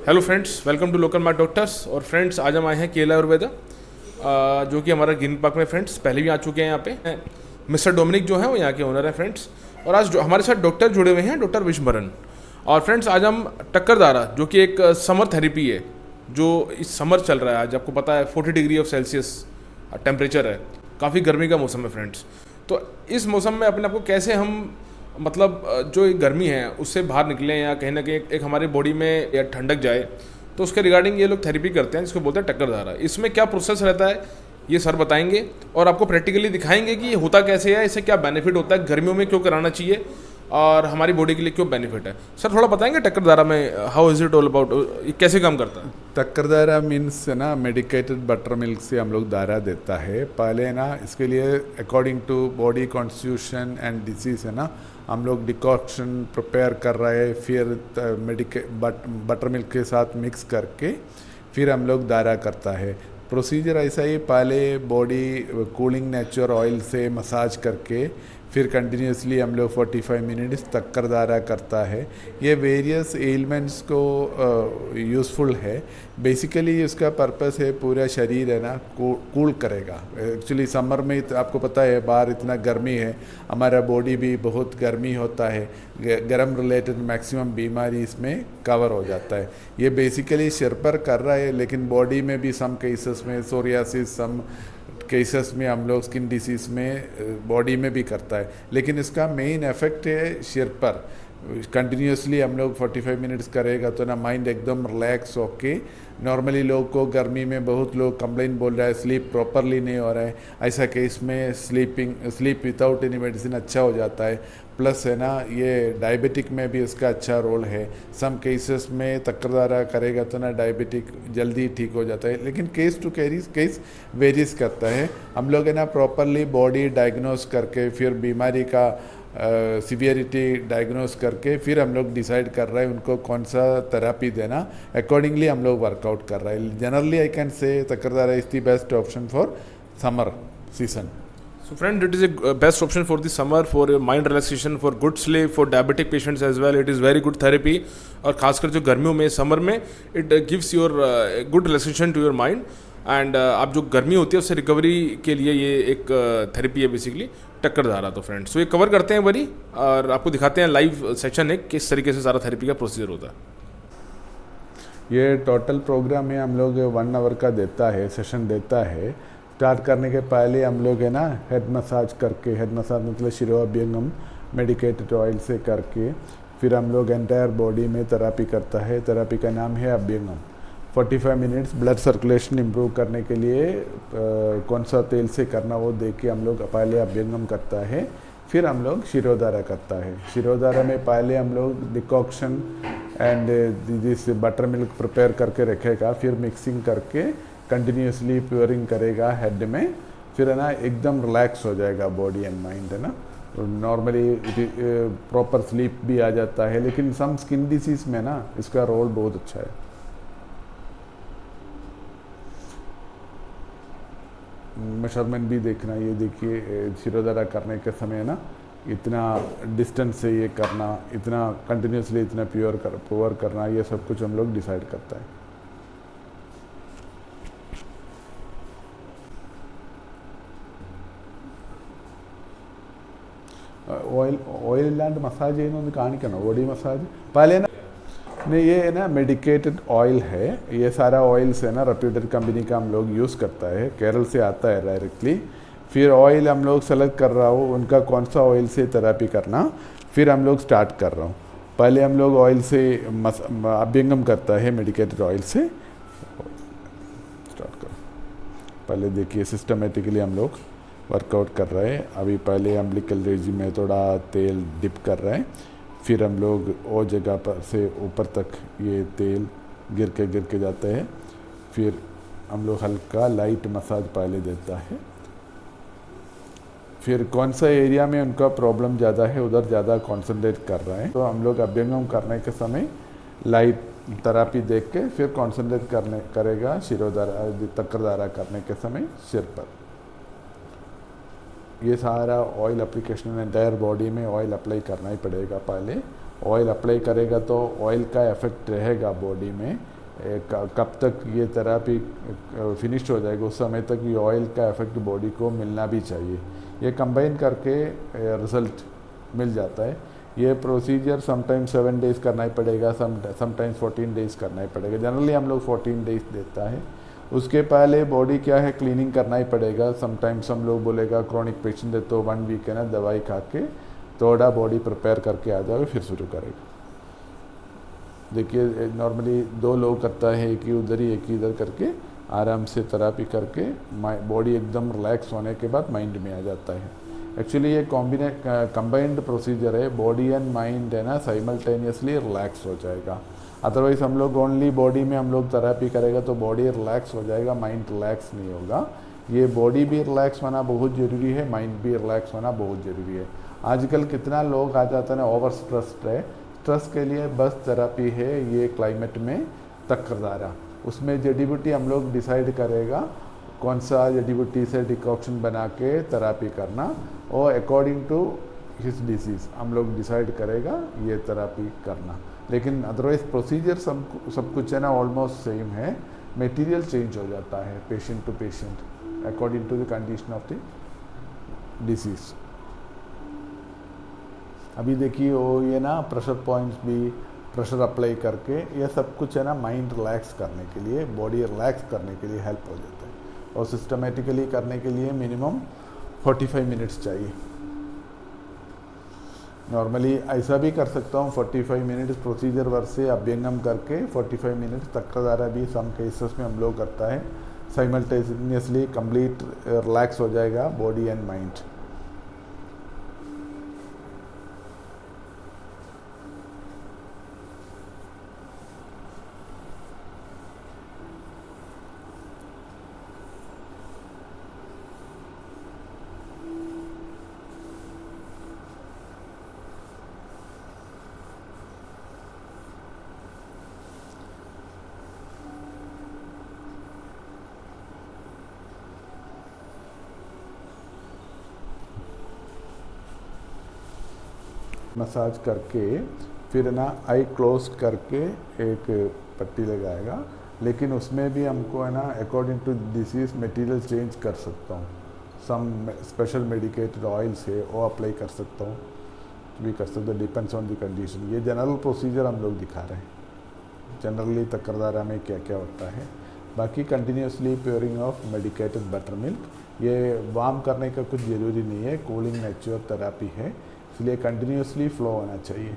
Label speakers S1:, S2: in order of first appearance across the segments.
S1: Hello friends, welcome to local mart doctors. और friends, आज हम आए हैं केला आयुर्वेदा, जो कि हमारा ग्रीन पार्क में फ्रेंड्स पहले भी आ चुके हैं। यहाँ पे मिस्टर डोमिनिक जो है वो यहाँ के ओनर हैं फ्रेंड्स। और आज हमारे साथ डॉक्टर जुड़े हुए हैं, डॉक्टर विश्वभरन। और फ्रेंड्स, आज हम टक्करदारा, जो कि एक समर थेरेपी है, जो इस समर चल रहा है। आज आपको पता है 40 डिग्री ऑफ सेल्सियस टेम्परेचर है, काफ़ी गर्मी का मौसम है फ्रेंड्स। तो इस मौसम में अपने आप को कैसे हम जो एक गर्मी है उससे बाहर निकलें, या कहीं ना कहीं एक हमारी बॉडी में या ठंडक जाए, तो उसके रिगार्डिंग ये लोग थेरेपी करते हैं, जिसको बोलते हैं टक्करदारा। इसमें क्या प्रोसेस रहता है ये सर बताएंगे, और आपको प्रैक्टिकली दिखाएंगे कि ये होता कैसे है, इससे क्या बेनिफिट होता है, गर्मियों में क्यों कराना चाहिए, और हमारी बॉडी के लिए क्यों बेनिफिट है। सर थोड़ा बताएंगे टक्करदारा में how is it all about, ये कैसे काम करता है।
S2: टक्करदारा मीन्स है ना, मेडिकेटेड बटर मिल्क से हम लोग दारा देता है। पहले ना इसके लिए according to body constitution and disease है ना, हम लोग डिकॉक्शन प्रिपेयर कर रहे हैं, फिर बटर मिल्क के साथ मिक्स करके फिर हम लोग दारा करता है। प्रोसीजर ऐसा ही, पहले बॉडी कूलिंग नेचुरल ऑयल से मसाज करके फिर कंटिन्यूसली हम लोग 45 मिनट्स टक्करदारा करता है। ये वेरियस एलिमेंट्स को यूज़फुल है। बेसिकली उसका पर्पस है पूरा शरीर है ना कूल करेगा। एक्चुअली समर में तो आपको पता है बाहर इतना गर्मी है, हमारा बॉडी भी बहुत गर्मी होता है, गर्म रिलेटेड मैक्सिमम बीमारी इसमें कवर हो जाता है। ये बेसिकली सिर पर कर रहा है, लेकिन बॉडी में भी सम केसेस में सोरियासिस, सम केसेस में हम लोग स्किन डिसीज़ में बॉडी में भी करता है, लेकिन इसका मेन इफेक्ट है सिर पर। कंटिन्यूसली हम लोग 45 मिनट्स करेगा तो ना माइंड एकदम रिलैक्स होके। नॉर्मली लोग को गर्मी में बहुत लोग कंप्लेंट बोल रहा है स्लीप प्रॉपरली नहीं हो रहा है, ऐसा केस में स्लीप विदाउट एनी मेडिसिन अच्छा हो जाता है। प्लस है ना, ये डायबिटिक में भी इसका अच्छा रोल है। सम केसेस में टक्करदारा करेगा तो ना डायबिटिक जल्दी ठीक हो जाता है, लेकिन केस टू केस वेरीज करता है। हम लोग है ना प्रॉपरली बॉडी डायग्नोस करके फिर बीमारी का सीवियरिटी डायग्नोस करके फिर हम लोग डिसाइड कर रहे हैं उनको कौन सा थेरेपी देना। अकॉर्डिंगली हम लोग वर्कआउट कर रहे हैं। जनरली आई कैन से टक्करदारा is the best option for summer season.
S1: So friend, it is a best option for the summer, for mind relaxation, for good sleep, for diabetic patients as well. It is very good therapy. और खासकर जो गर्मियों में summer में it gives your good relaxation to your mind. And आप जो गर्मी होती है उससे रिकवरी के लिए ये एक थेरेपी है बेसिकली टक्करदारा। तो फ्रेंड्स, तो ये कवर करते हैं बड़ी, और आपको दिखाते हैं लाइव सेशन है किस तरीके से सारा थेरेपी का प्रोसीजर होता है।
S2: ये टोटल प्रोग्राम में हम लोग 1 आवर का देता है, सेशन देता है। स्टार्ट करने के पहले हम लोग है ना हेड मसाज करके, हेड मसाज मतलब शिरोअभ्यंगम मेडिकेटेड ऑयल से करके फिर हम लोग एंटायर बॉडी में थेरेपी करता है। थेरेपी का नाम है अभ्यंगम। 45 मिनट्स ब्लड सर्कुलेशन इम्प्रूव करने के लिए कौन सा तेल से करना वो देख के हम लोग पहले अभ्यंगम करता है, फिर हम लोग शिरोधारा करता है। शिरोधारा में पहले हम लोग decoction and this butter milk prepare करके रखेगा, फिर मिक्सिंग करके कंटिन्यूसली प्योरिंग करेगा हेड में। फिर है ना एकदम रिलैक्स हो जाएगा बॉडी एंड माइंड है ना। नॉर्मली प्रॉपर स्लीप भी आ जाता है, लेकिन सम स्किन डिसीज़ में ना इसका रोल बहुत अच्छा है। मेजरमेंट भी देखना, ये देखिए शिरोधारा करने के समय ना इतना डिस्टेंस से ये करना, इतना कंटिन्यूसली इतना प्योर करना, ये सब कुछ हम लोग डिसाइड करता है। ഓയിൽ ഇല്ലാണ്ട് മസാജ് ചെയ്യുന്നൊന്ന് കാണിക്കണം। ബോഡി മസാജ് पहले ना नहीं, ये ना मेडिकेटेड ऑयल है। ये सारा ऑयल्स है ना रेप्यूटेड कंपनी का हम लोग यूज़ करता है, केरल से आता है डायरेक्टली। फिर ऑयल हम लोग सेलेक्ट कर रहा हूँ उनका कौन सा ऑयल से थेरेपी करना, फिर हम लोग स्टार्ट कर रहा हूँ। पहले हम लोग ऑयल से अभ्यंगम करता है मेडिकेटेड ऑयल से स्टार्ट करो। पहले देखिए सिस्टमेटिकली हम लोग वर्कआउट कर रहे हैं। अभी पहले अम्बिलिकल रेजिम में थोड़ा तेल डिप कर रहे हैं, फिर हम लोग वो जगह पर से ऊपर तक ये तेल गिर के जाता है। फिर हम लोग हल्का लाइट मसाज पहले देता है। फिर कौन सा एरिया में उनका प्रॉब्लम ज़्यादा है उधर ज़्यादा कॉन्सेंट्रेट कर रहे हैं, तो हम लोग अभ्यंगम करने के समय लाइट थेरेपी देख के फिर कॉन्सेंट्रेट करेगा शिरोधारा टक्करदारा करने के समय सिर पर। ये सारा ऑयल एप्लीकेशन एंटायर बॉडी में ऑयल अप्लाई करना ही पड़ेगा। पहले ऑयल अप्लाई करेगा तो ऑयल का इफेक्ट रहेगा बॉडी में, कब तक ये थेरापी फिनिश हो जाएगा उस समय तक ये ऑयल का इफेक्ट बॉडी को मिलना भी चाहिए। ये कंबाइन करके रिज़ल्ट मिल जाता है। ये प्रोसीजर समटाइम्स 7 डेज़ करना ही पड़ेगा, समटाइम्स 14 डेज़ करना ही पड़ेगा। जनरली हम लोग 14 डेज़ देता है। उसके पहले बॉडी क्या है क्लीनिंग करना ही पड़ेगा। समटाइम्स हम लोग बोलेगा क्रॉनिक पेशेंट है तो 1 वीक है ना दवाई खा के थोड़ा बॉडी प्रिपेयर करके आ जाओगे फिर शुरू करेगा। देखिए नॉर्मली 2 लोग करता है, एक ही उधर ही एक ही इधर करके आराम से थेरापी करके बॉडी एकदम रिलैक्स होने के बाद माइंड में आ जाता है। एक्चुअली ये कंबाइंड प्रोसीजर है, बॉडी एंड माइंड है ना साइमल्टेनियसली रिलैक्स हो जाएगा। अदरवाइज हम लोग ओनली बॉडी में हम लोग थेरापी करेगा तो बॉडी रिलैक्स हो जाएगा, माइंड रिलैक्स नहीं होगा। ये बॉडी भी रिलैक्स होना बहुत ज़रूरी है, माइंड भी रिलैक्स होना बहुत ज़रूरी है। आजकल कितना लोग आ जाता है ना ओवर स्ट्रेस्ड है, स्ट्रेस के लिए बस थेरापी है ये क्लाइमेट में तकरदारा। उसमें जड़ी बूटी हम लोग डिसाइड करेगा कौन सा जड़ी बूटी से डिकॉक्शन बना के थेरापी करना और अकॉर्डिंग टू हिज डिसीज़ हम लोग डिसाइड करेगा ये थेरापी करना। लेकिन अदरवाइज प्रोसीजर सब कुछ है ना ऑलमोस्ट सेम है, मटेरियल चेंज हो जाता है patient to patient according to the condition of the disease. अभी देखिए वो ये ना प्रेशर पॉइंट्स भी प्रेशर अप्लाई करके ये सब कुछ है ना माइंड रिलैक्स करने के लिए, बॉडी रिलैक्स करने के लिए हेल्प हो जाता है। और सिस्टमेटिकली करने के लिए मिनिमम 45 मिनट्स चाहिए। नॉर्मली ऐसा भी कर सकता हूँ 45 मिनट्स प्रोसीजर वर्क से अभ्यंगम करके 45 मिनट्स तकरारा भी सम केसेस में हम लोग करता है। साइमल्टेनियसली कंप्लीट रिलैक्स हो जाएगा बॉडी एंड माइंड। मसाज करके फिर ना आई क्लोज करके एक पट्टी लगाएगा, लेकिन उसमें भी हमको है ना according to disease material change कर सकता हूँ। सम स्पेशल मेडिकेटेड ऑयल्स है वो अप्लाई कर सकता हूँ, भी कर सकता हूँ, डिपेंड्स ऑन द कंडीशन। ये जनरल प्रोसीजर हम लोग दिखा रहे हैं जनरली तकरदारा में क्या क्या होता है। बाकी continuously pouring of medicated butter milk, ये वार्म करने का कुछ ज़रूरी नहीं है, कूलिंग नेचुरल थेरापी है, इसलिए कंटिन्यूसली फ्लो होना चाहिए।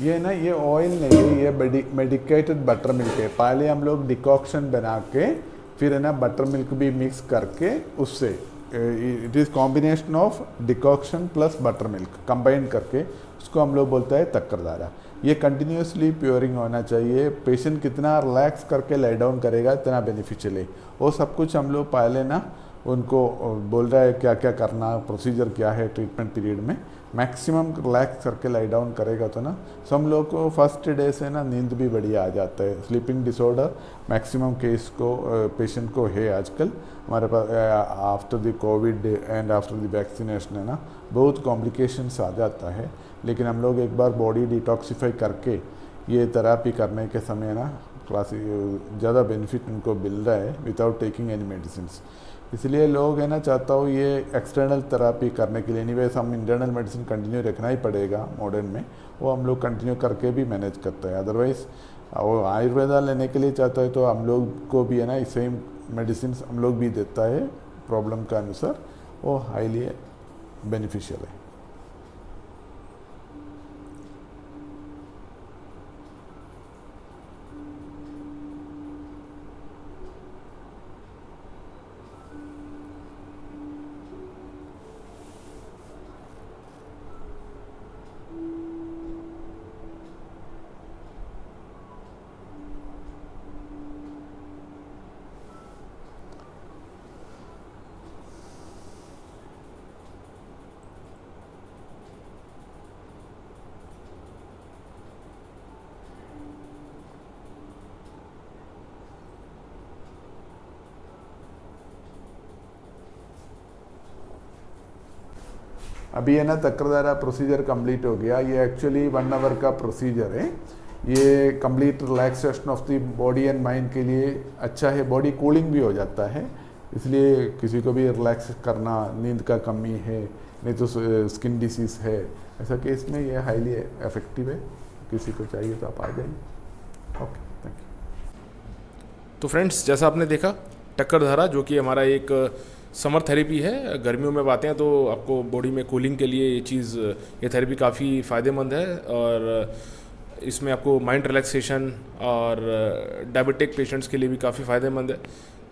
S2: ये ना ये ऑयल नहीं है, ये मेडिकेटेड बटर मिल्क है। पहले हम लोग डिकॉक्शन बना के फिर है ना बटर मिल्क भी मिक्स करके उससे it is combination of decoction plus butter milk combine करके उसको हम लोग बोलते हैं तक्करदारा। ये कंटिन्यूसली प्योरिंग होना चाहिए। पेशेंट कितना रिलैक्स करके लाई डाउन करेगा इतना बेनिफिशियल है। वो सब कुछ हम लोग पहले ना उनको बोल रहा है क्या क्या करना, प्रोसीजर क्या है ट्रीटमेंट पीरियड में। मैक्सिमम रिलैक्स करके लाई डाउन करेगा तो ना सब लोग को फर्स्ट डे से ना नींद भी बढ़िया आ जाता है। स्लीपिंग डिसऑर्डर मैक्सिमम केस को पेशेंट को है आजकल हमारे पास after the covid and after the vaccination है ना बहुत कॉम्प्लिकेशंस आ जाता है। लेकिन हम लोग एक बार बॉडी डिटॉक्सिफाई करके ये थेरापी करने के समय ना ज़्यादा बेनिफिट उनको मिल रहा है विदाउट टेकिंग एनी मेडिसिन। इसलिए लोग है ना चाहता हूँ ये एक्सटर्नल थेरापी करने के लिए एनीवेज हम इंटरनल मेडिसिन कंटिन्यू रखना ही पड़ेगा मॉडर्न में, वो हम लोग कंटिन्यू करके भी मैनेज करते हैं। अदरवाइज़ वो आयुर्वेदा लेने के लिए चाहता है तो हम लोग को भी है ना सेम मेडिसिन हम लोग भी देता है प्रॉब्लम का अनुसार, वो हाईली बेनिफिशियल है। अभी है ना तक्रदारा प्रोसीजर कंप्लीट हो गया। ये एक्चुअली 1 आवर का प्रोसीजर है। ये complete relaxation of the body and mind के लिए अच्छा है, बॉडी कूलिंग भी हो जाता है। इसलिए किसी को भी रिलैक्स करना, नींद का कमी है, नहीं तो स्किन डिसीज़ है, ऐसा केस में ये हाईली इफेक्टिव है। किसी को चाहिए तो आप आ जाइए। Okay, thank you.
S1: तो फ्रेंड्स, जैसा आपने देखा टक्करधारा, जो कि हमारा एक समर थेरेपी है, गर्मियों में आते हैं तो आपको बॉडी में कूलिंग के लिए ये थेरेपी काफ़ी फ़ायदेमंद है। और इसमें आपको माइंड रिलैक्सेशन और डायबिटिक पेशेंट्स के लिए भी काफ़ी फ़ायदेमंद है।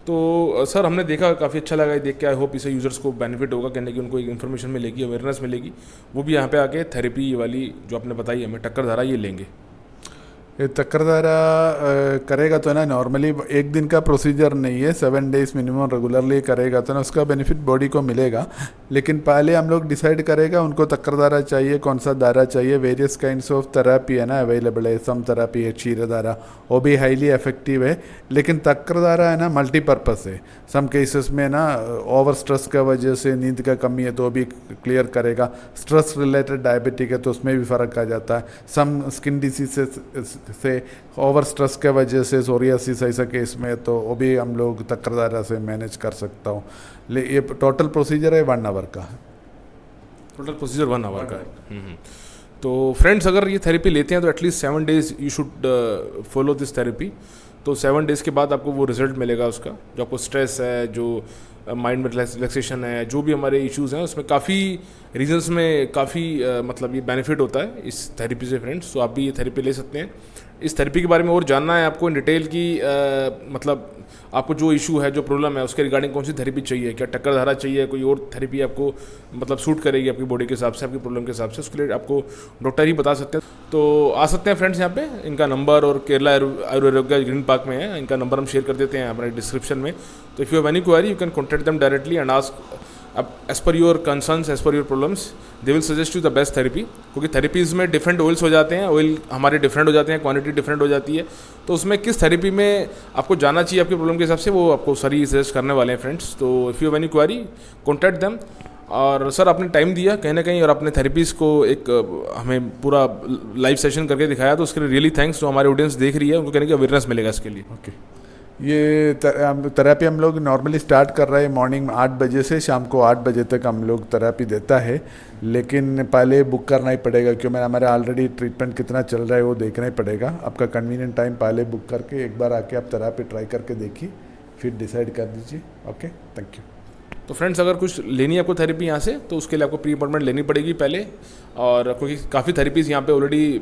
S1: तो सर, हमने देखा, काफ़ी अच्छा लगा ये देख के। आई होप इससे यूज़र्स को बेनिफिट होगा, कहने की उनको एक इन्फॉर्मेशन मिलेगी, अवेयरनेस मिलेगी। वो भी यहाँ पे आके थेरेपी वाली जो आपने बताई हमें टक्करधारा, ये लेंगे।
S2: ये तक्रदारा करेगा तो ना, नॉर्मली 1 दिन का प्रोसीजर नहीं है, 7 डेज मिनिमम रेगुलरली करेगा तो ना उसका बेनिफिट बॉडी को मिलेगा। लेकिन पहले हम लोग डिसाइड करेगा उनको तक्रदारा चाहिए, कौन सा दारा चाहिए। वेरियस काइंड्स ऑफ थेरेपी है ना अवेलेबल है। सम थेरेपी है क्षीरदारा, वो भी हाईली इफेक्टिव है। लेकिन तक्रदारा है ना मल्टीपर्पज़ है। सम केसेस में ना ओवर स्ट्रेस का वजह से नींद का कमी है तो भी क्लियर करेगा। स्ट्रेस रिलेटेड डायबिटिक है तो उसमें भी फ़र्क आ जाता है। सम स्किन डिसीज से ओवर स्ट्रेस के वजह से सोरियासिस ऐसा केस में तो वो भी हम लोग तक्रदारा से मैनेज कर सकता हूँ। ये टोटल प्रोसीजर है 1 आवर का।
S1: टोटल प्रोसीजर 1 आवर का है। तो फ्रेंड्स, अगर ये थेरेपी लेते हैं तो at least 7 days you should follow this therapy. तो 7 डेज़ के बाद आपको वो रिजल्ट मिलेगा उसका, जो आपको स्ट्रेस है, जो माइंड में रिलैक्सेशन है, जो भी हमारे इश्यूज़ हैं उसमें काफ़ी रीजन्स में काफ़ी मतलब ये बेनिफिट होता है इस थेरेपी से फ्रेंड्स। तो आप भी ये थेरेपी ले सकते हैं। इस थेरेपी के बारे में और जानना है आपको इन डिटेल की, मतलब आपको जो इशू है, जो प्रॉब्लम है, उसके रिगार्डिंग कौन सी थेरेपी चाहिए, क्या टक्करधारा चाहिए, कोई और थेरेपी आपको मतलब सूट करेगी आपकी बॉडी के हिसाब से, आपकी प्रॉब्लम के हिसाब से, उसके लिए आपको डॉक्टर ही बता सकते हैं। तो आ सकते हैं फ्रेंड्स यहाँ पे। इनका नंबर और केरला आयुर्वेदा ग्रीन पार्क में है, इनका नंबर हम शेयर कर देते हैं हमारे डिस्क्रिप्शन में। तो if you have any query you can contact them directly and ask as per your concerns, as per your problems, they will suggest you the best therapy. क्योंकि थेरेपीज़ में different oils हो जाते हैं, oil हमारे different हो जाते हैं, quantity different हो जाती है। तो उसमें किस थेरेपी में आपको जाना चाहिए आपकी प्रॉब्लम के हिसाब से, वो आपको सारी सजेस्ट करने वाले हैं फ्रेंड्स। तो if you have any query contact them. और सर, आपने टाइम दिया कहीं ना कहीं और अपने थेरेपीज़ को एक हमें पूरा लाइव सेशन करके दिखाया, तो उसके लिए रियली थैंक्स। जो हमारी ऑडियंस देख रही है उनको कहने की अवेयरनेस मिलेगा इसके लिए।
S2: ओके, ये थेरेपी हम लोग नॉर्मली स्टार्ट कर रहे हैं मॉर्निंग 8 बजे से शाम को 8 बजे तक हम लोग थेरेपी देता है। लेकिन पहले बुक करना ही पड़ेगा, क्योंकि हमारा ऑलरेडी ट्रीटमेंट कितना चल रहा है वो देखना ही पड़ेगा। आपका कन्वीनियंट टाइम पहले बुक करके एक बार आके आप थेरेपी ट्राई करके देखिए, फिर डिसाइड कर दीजिए। Okay, thank you.
S1: तो फ्रेंड्स, अगर कुछ लेनी है आपको थेरेपी यहाँ से, तो उसके लिए आपको प्री अपॉइंटमेंट लेनी पड़ेगी पहले। और क्योंकि काफ़ी थेरेपीज़ यहाँ पे ऑलरेडी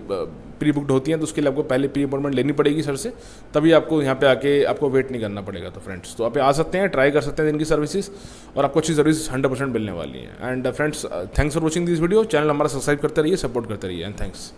S1: प्री बुकड होती हैं, तो उसके लिए आपको पहले प्री अपॉइंटमेंट लेनी पड़ेगी सर से, तभी आपको यहाँ पे आके आपको वेट नहीं करना पड़ेगा। तो फ्रेंड्स, तो आप आ सकते हैं, ट्राई कर सकते हैं इनकी सर्विसेज, और आपको अच्छी सर्विस 100% मिलने वाली है। And friends, thanks for watching this video. Channel हमारा सब्सक्राइब करते रहिए, सपोर्ट करते रहिए, एंड थैंक्स।